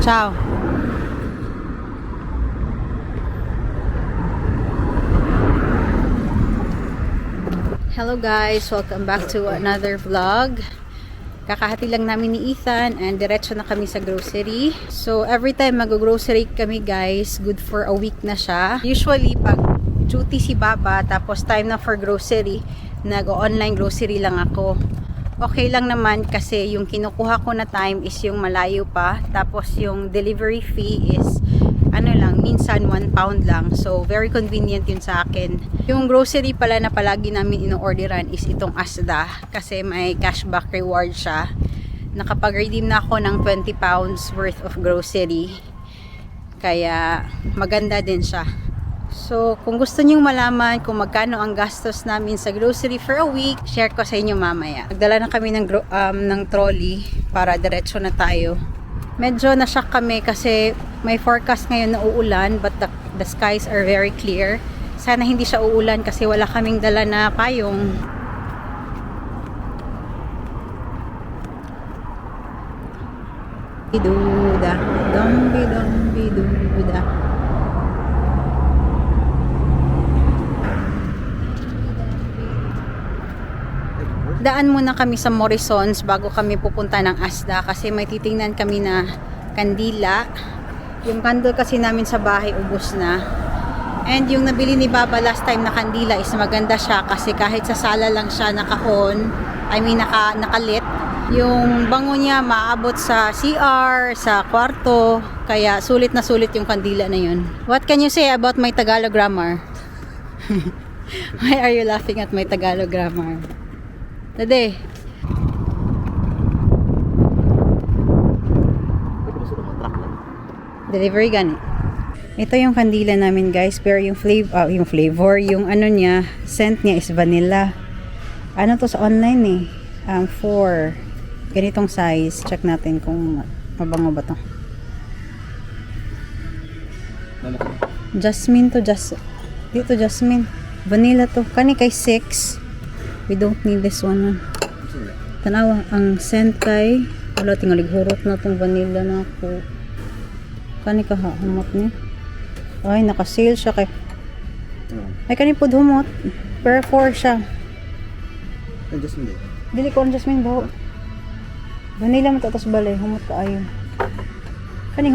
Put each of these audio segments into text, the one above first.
Ciao. Hello guys, welcome back to another vlog. Kakahati lang namin ni Ethan and diretso na kami sa grocery. So every time mag-grocery kami guys, good for a week na siya. Usually pag duty si Baba tapos time na for grocery, nag-online grocery lang ako. Okay lang naman kasi yung kinukuha ko na time is yung malayo pa, tapos yung delivery fee is ano lang, minsan 1 pound lang. So very convenient yun sa akin. Yung grocery pala na palagi namin ino-orderan is itong Asda kasi may cashback reward siya. Nakapag-redeem na ako ng 20 pounds worth of grocery. Kaya maganda din siya. So kung gusto niyo malaman kung magkano ang gastos namin sa grocery for a week, share ko sa inyo mamaya. Nagdala na kami ng trolley para diretso na tayo. Medyo na-shock kami kasi may forecast ngayon na uulan, but the skies are very clear. Sana hindi siya uulan kasi wala kaming dala na payong. Biduda, dombi dombi duda. Daan muna kami sa Morrisons bago kami pupunta ng Asda kasi may titingnan kami na kandila. Yung candle kasi namin sa bahay ubos na. And yung nabili ni Baba last time na kandila is maganda siya kasi kahit sa sala lang siya naka-on, nakalit. Yung bango niya maabot sa CR, sa kwarto, kaya sulit na sulit yung kandila na yun. What can you say about my Tagalog grammar? Why are you laughing at my Tagalog grammar? Dade. Delivery gani. Ito yung kandila namin guys, pero yung flavor, yung ano niya, scent niya is vanilla. Ano to sa online eh? 4 ganitong size. Check natin kung mabango ba to. Jasmine to dito jasmine. Vanilla to. Kani kay 6. We don't need this one. Tanawa, ang scent kay wala, tingalig hurot na tong vanilla na ako. Kani ka ha, humot niya. Ay, naka-sale siya kay. Ay, kani po humot. Per 4 siya. Jasmine. Dili ko ang jasmine ba? Vanilla mo tatas balay, humot ka ayon. Kani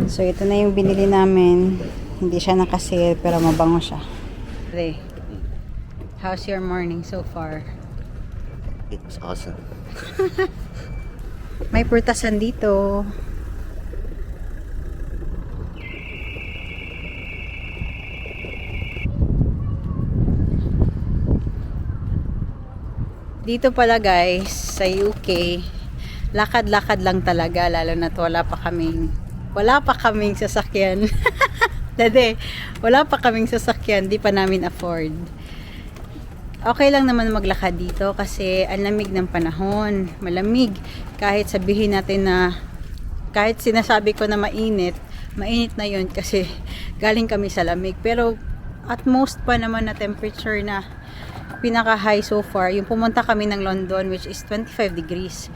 So ito na yung binili namin. Hindi siya naka-sale pero mabango siya. Hey, how's your morning so far? It was awesome. May prutasan dito. Dito pala guys, sa UK, lakad-lakad lang talaga, lalo na't wala pa kaming sasakyan. Dade, wala pa kaming sasakyan, di pa namin afford. Okay lang naman maglakad dito kasi ang lamig ng panahon, malamig. Kahit sabihin natin na, kahit sinasabi ko na mainit na yun kasi galing kami sa lamig. Pero at most pa naman na temperature na pinaka high so far, yung pumunta kami ng London which is 25 degrees.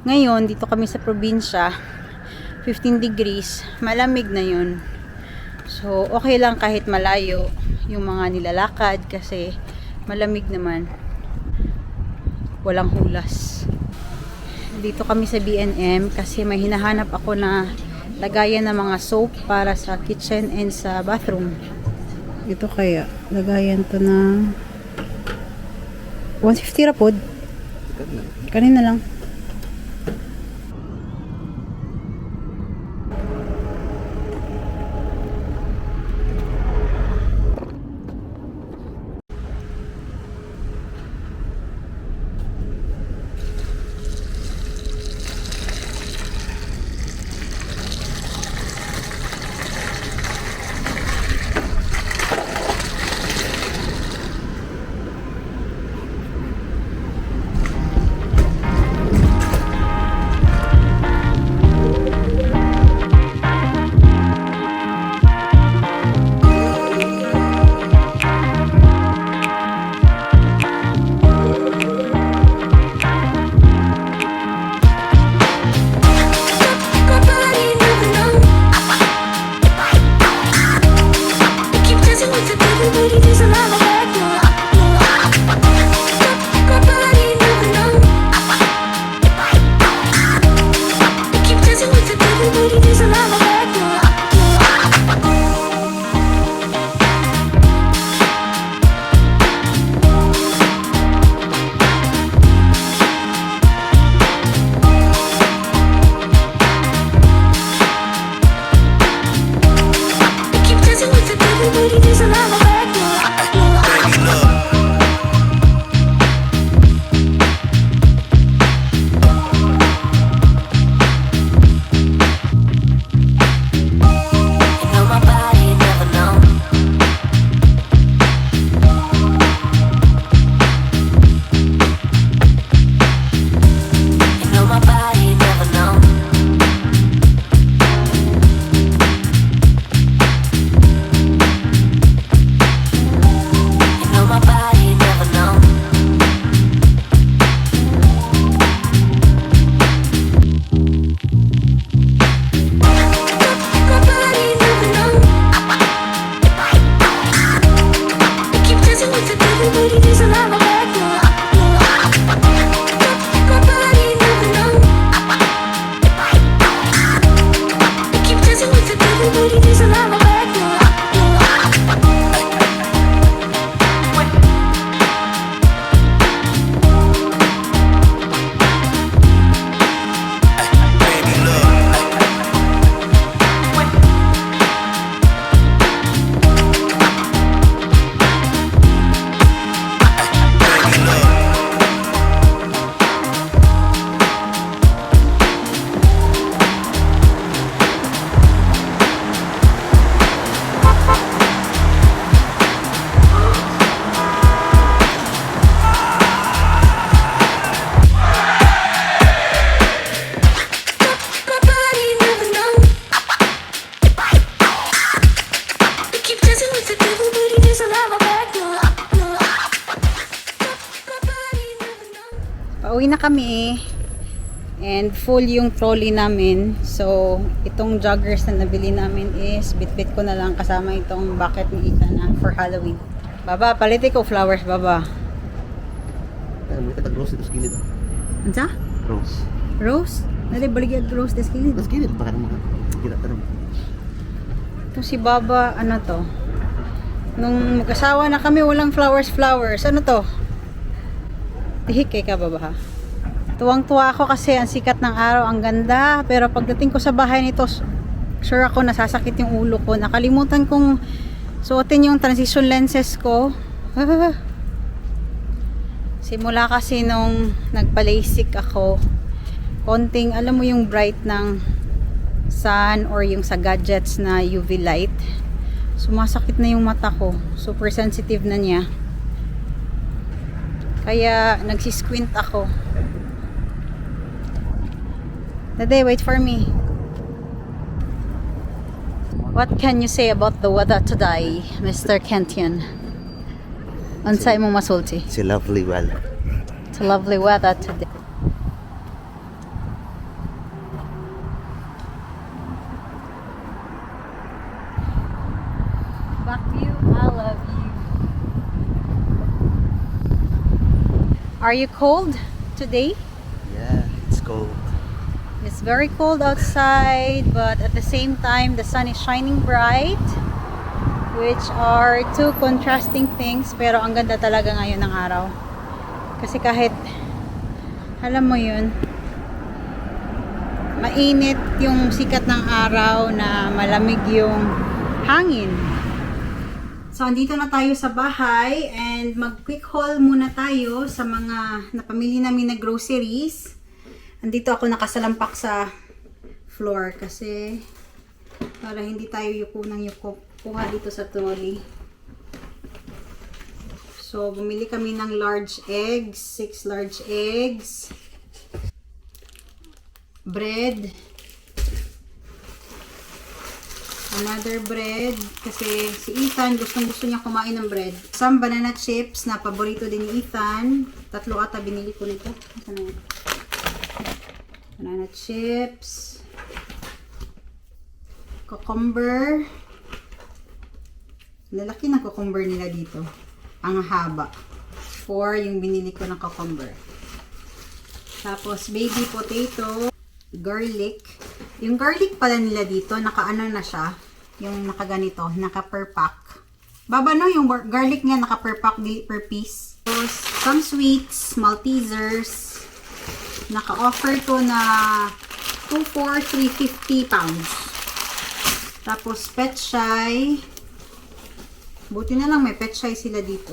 Ngayon, dito kami sa probinsya, 15 degrees, malamig na yun. So, okay lang kahit malayo yung mga nilalakad kasi malamig naman. Walang hulas. Dito kami sa B&M kasi may hinahanap ako na lagayan ng mga soap para sa kitchen and sa bathroom. Ito kaya, lagayan to na 150 rapod. Kanina lang. booty, there's a lot of back. My body never know. We keep dancing with the devil, booty, there's a lot of back. My body never know. Pauwi na kami. And full yung trolley namin. So, itong joggers na nabili namin is bit-bit ko na lang kasama itong bucket ni Ethan na for Halloween. Baba, paliti ko flowers, baba. Kaya mo rose ito sa gilid. Ansa? Rose. Rose? Nali, baligyan rose des kilid. Sa gilid, baka naman. Kita tanong. Ito si Baba, ano to? Nung mag-asawa na kami, walang flowers. Ano to? Tihik ka, Baba, ha? Tuwang-tuwa ako kasi ang sikat ng araw, ang ganda. Pero pagdating ko sa bahay nito, sure ako nasasakit yung ulo ko. Nakalimutan kong suotin yung transition lenses ko. Simula kasi nung nagpa-LASIK ako, konting, alam mo yung bright ng sun or yung sa gadgets na UV light, sumasakit na yung mata ko. Super sensitive na niya. Kaya nagsisquint ako. Dade, wait for me. What can you say about the weather today, Mr. Kentian? Unsay mo masulti? It's a lovely weather. It's a lovely weather today. Back you, I love you. Are you cold today? Yeah, it's cold. It's very cold outside, but at the same time, the sun is shining bright, which are two contrasting things. Pero ang ganda talaga ngayon ng araw. Kasi kahit, alam mo yun, mainit yung sikat ng araw na malamig yung hangin. So, andito na tayo sa bahay and mag-quick haul muna tayo sa mga napamili namin na groceries. Andito ako nakasalampak sa floor kasi para hindi tayo yuko kuha dito sa trolley. So, bumili kami ng large eggs, 6 large eggs, bread, another bread kasi si Ethan gusto niya kumain ng bread. Some banana chips na paborito din ni Ethan. 3 ata binili ko nito. Ano yan? Banana chips, cucumber. Lalaki na cucumber nila dito. Ang haba. 4 yung binili ko ng cucumber. Tapos baby potato, garlic. Yung garlic pala nila dito, naka-ano na siya. Yung naka-ganito, naka-per pack. Baba no, yung garlic niya naka-per pack, per piece. Tapos, some sweets, Maltesers. Naka-offer to na 2 for 350 pounds. Tapos, Petshai. Buti na lang may Petshai sila dito.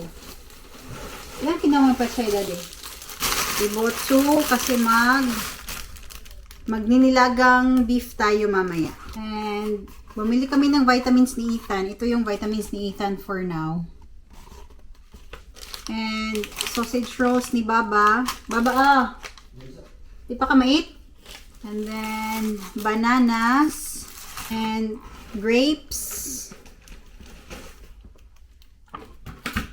Ilan kinawa yung Petshai, Daddy? Ibotsu kasi magninilagang beef tayo mamaya. And, bumili kami ng vitamins ni Ethan. Ito yung vitamins ni Ethan for now. And, sausage rolls ni Baba. Baba, di pa ka mait? And then, bananas. And, grapes.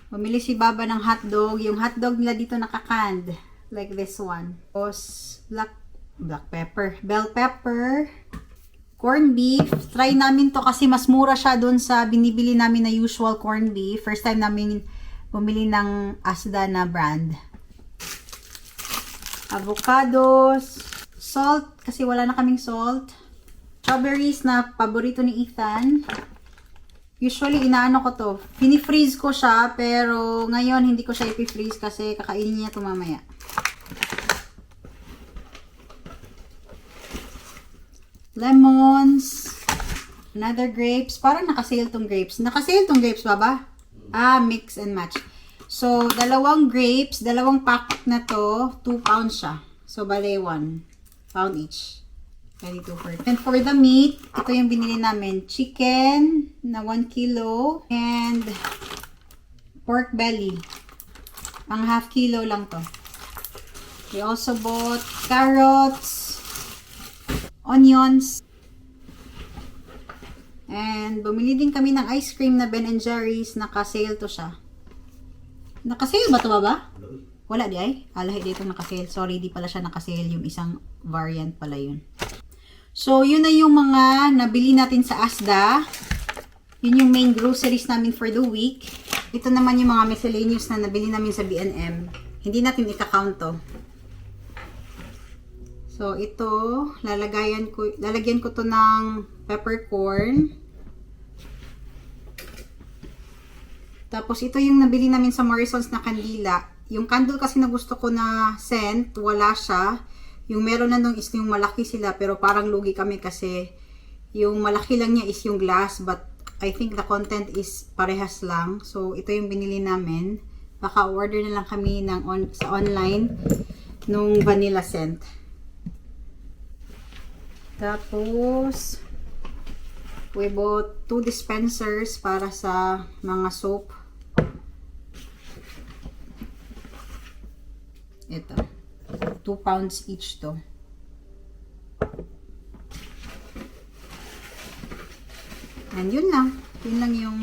Bumili si Baba ng hotdog. Yung hotdog nila dito nakakand. Like this one. Tapos, black pepper. Bell pepper. Corned beef. Try namin to kasi mas mura siya dun sa binibili namin na usual corned beef. First time namin bumili ng Asda na brand. Avocados. Salt. Kasi wala na kaming salt. Strawberries na paborito ni Ethan. Usually, inaano ko to. Fini-freeze ko siya, pero ngayon hindi ko siya ipi-freeze kasi kakainin niya ito mamaya. Lemons. Another grapes. Parang nakasale tong grapes. Nakasale tong grapes, baba? Ah, mix and match. So, dalawang grapes, dalawang pack na to, 2 pounds siya. So, bale 1 pound each. 22 for. And for the meat, ito yung binili namin. Chicken na 1 kilo and pork belly. Ang half kilo lang to. We also bought carrots, onions, and bumili din kami ng ice cream na Ben & Jerry's. Naka-sale to siya. Naka-sale ba to, baba? Wala di ay? Alahi dito naka-sale. Sorry, di pala siya naka-sale. Yung isang variant pala yun. So, yun na yung mga nabili natin sa Asda. Yun yung main groceries namin for the week. Ito naman yung mga miscellaneous na nabili namin sa B&M. Hindi natin ika-count to. So, ito, lalagyan ko to ng peppercorn. Tapos, ito yung nabili namin sa Morrisons na kandila. Yung candle kasi na gusto ko na scent, wala siya. Yung meron na nung is yung malaki sila, pero parang lugi kami kasi yung malaki lang niya is yung glass, but I think the content is parehas lang. So, ito yung binili namin. Baka order na lang kami sa online nung vanilla scent. Tapos, we bought 2 dispensers para sa mga soap. Ito. 2 pounds each to. And yun lang. Yun lang yung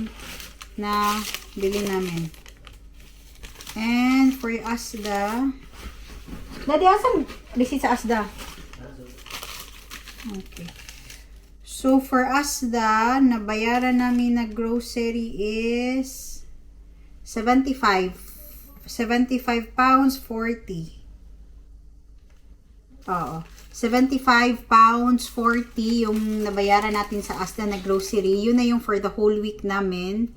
na bili namin. And for Asda. Daddy, asan? Receipt sa Asda. Okay. So for Asda, nabayaran namin na grocery is 75 pounds 40. Oo. 75 pounds 40 yung nabayaran natin sa Asda na grocery. Yun na yung for the whole week namin.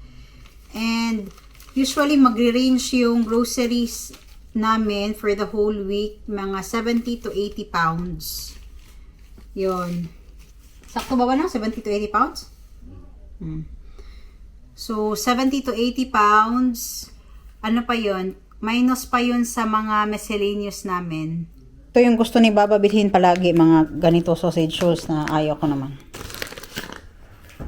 And usually magre-range yung groceries namin for the whole week mga 70 to 80 pounds. Yun. Sakto ba ba na? 70 to 80 pounds? So 70 to 80 pounds. Ano pa yun? Minus pa yun sa mga miscellaneous namin. Ito yung gusto ni Baba bilhin palagi, mga ganito sausage rolls na ayaw ko naman.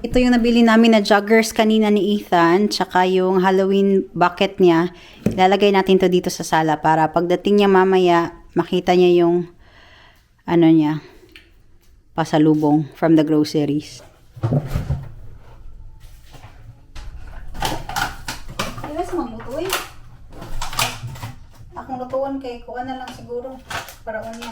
Ito yung nabili namin na joggers kanina ni Ethan, tsaka yung Halloween bucket niya. Ilalagay natin to dito sa sala para pagdating niya mamaya, makita niya yung ano niya, pasalubong from the groceries. Iwas mamutuin. Akong lutuan kay kuha na lang siguro para unya.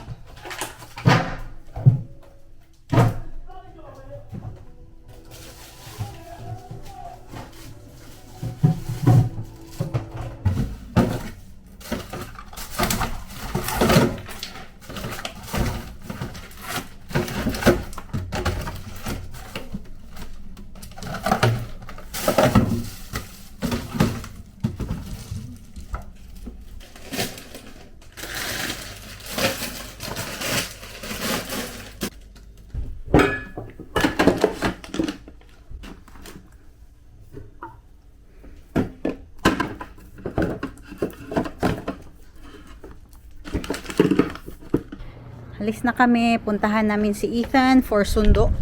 Alis na kami. Puntahan namin si Ethan for sundo.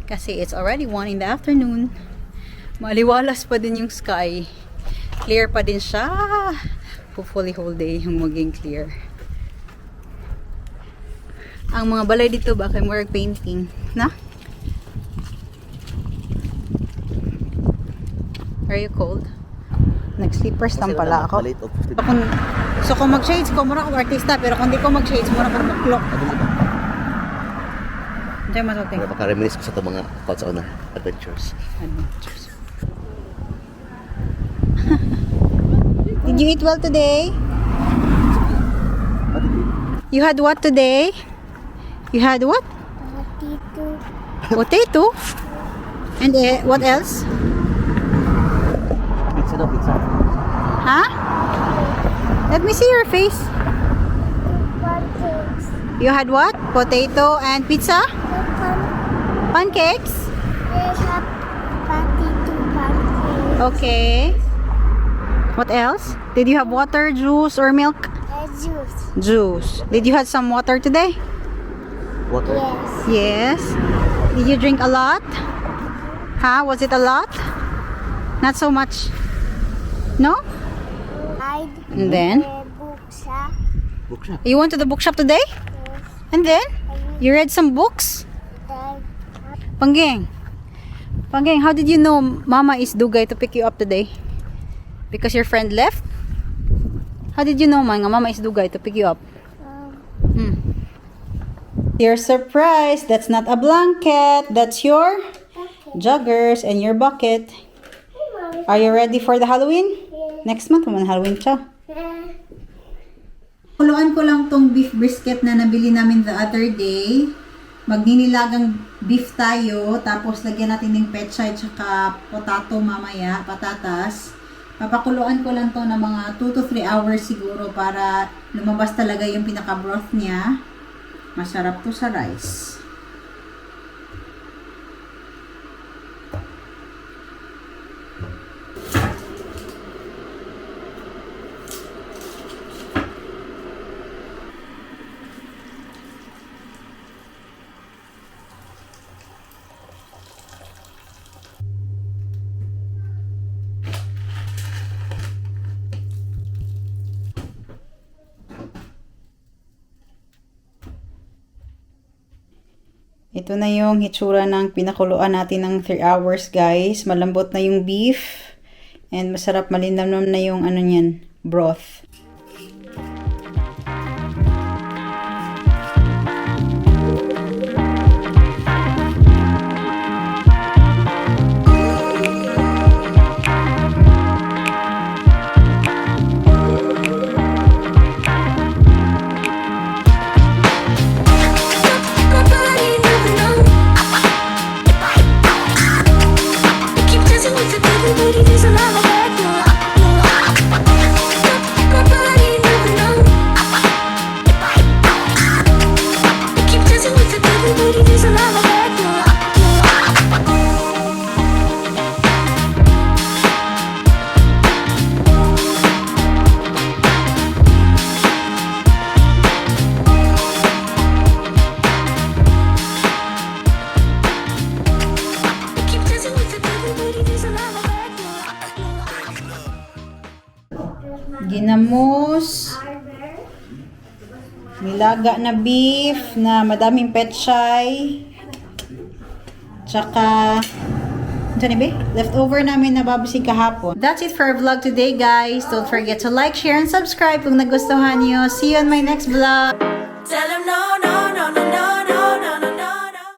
Kasi it's already 1 in the afternoon. Maliwalas pa din yung sky. Clear pa din siya. Hopefully whole day yung maging clear. Ang mga balay dito baka more painting. Na? Are you cold? Nag-sleepers lang pala ako. So kung mag-shades ko, muna akong artista. Pero kung di ko mag-shades, muna akong maklok. Hindi mo masating. Maka-reminis ko sa itong mga thoughts on adventures. Did you eat well today? You had what today? You had what? Potato? And what else? Pizza daw, pizza. Huh? Let me see your face. Pancakes. You had what? Potato and pizza? Pancakes? They have potato pancakes. Okay. What else? Did you have water, juice, or milk? Juice. Juice. Did you have some water today? Water. Yes. Yes. Did you drink a lot? Huh? Was it a lot? Not so much. No? I And then? books. Bookshop. You went to the bookshop today? Yes. And then? You read some books? Pangging. Pangging, how did you know Mama is dugay to pick you up today? Because your friend left? How did you know Mama is dugay to pick you up? You're surprised. That's not a blanket. That's your joggers and your bucket. Are you ready for the Halloween? Next month, naman Halloween siya. Kuluan ko lang tong beef brisket na nabili namin the other day. Magninilagang beef tayo. Tapos lagyan natin ng pechay tsaka potato mamaya. Patatas. Papakuluan ko lang to na mga 2 to 3 hours siguro para lumabas talaga yung pinaka-broth niya. Masarap to sa rice. Ito na yung hitsura ng pinakuluan natin ng 3 hours, guys. Malambot na yung beef. And masarap, malinamnam na yung ano niyan, broth. My body never know. I keep dancing with the devil, but it is a lie back now. My body never know. I keep dancing with the devil, but it is a lie back now. I keep dancing with the devil, but it is a lie back now. Ginamos. Nilaga na beef na madaming pechay. Tsaka leftover namin na babusig kahapon. That's it for our vlog today, guys. Don't forget to like, share, and subscribe kung nagustuhan nyo. See you on my next vlog. Tell him no.